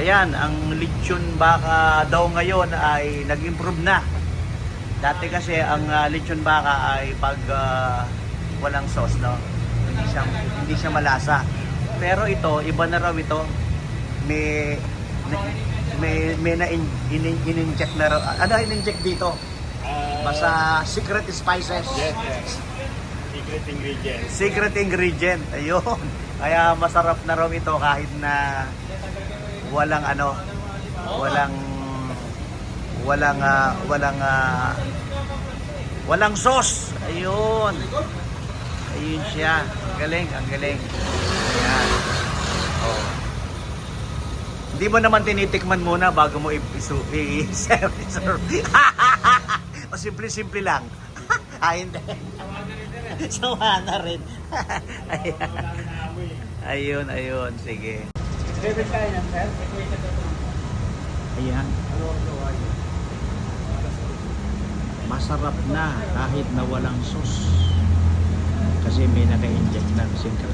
Ayan, ang lechon baka daw ngayon ay nag-improve na. Dati kasi ang lechon baka ay pag walang sauce, no? Hindi siya malasa. Pero ito, iba na raw ito. May in-inject na raw. Ano in-inject dito? Basta secret spices. Yes, yes. Secret ingredient. Secret ingredient. Ayun. Kaya masarap na raw ito kahit na walang walang sauce. Ayun. Ayun siya. Ang galing, ang galing. Ayan. Oh. Hindi mo naman tinitikman muna bago mo i-serve. O simple-simple lang. Hindi. Sawa na rin. Ayun, ayun. Sige. Favorite tayo ng sir? Ayan. Masarap na kahit na walang sauce. Kasi may naka-inject ng secret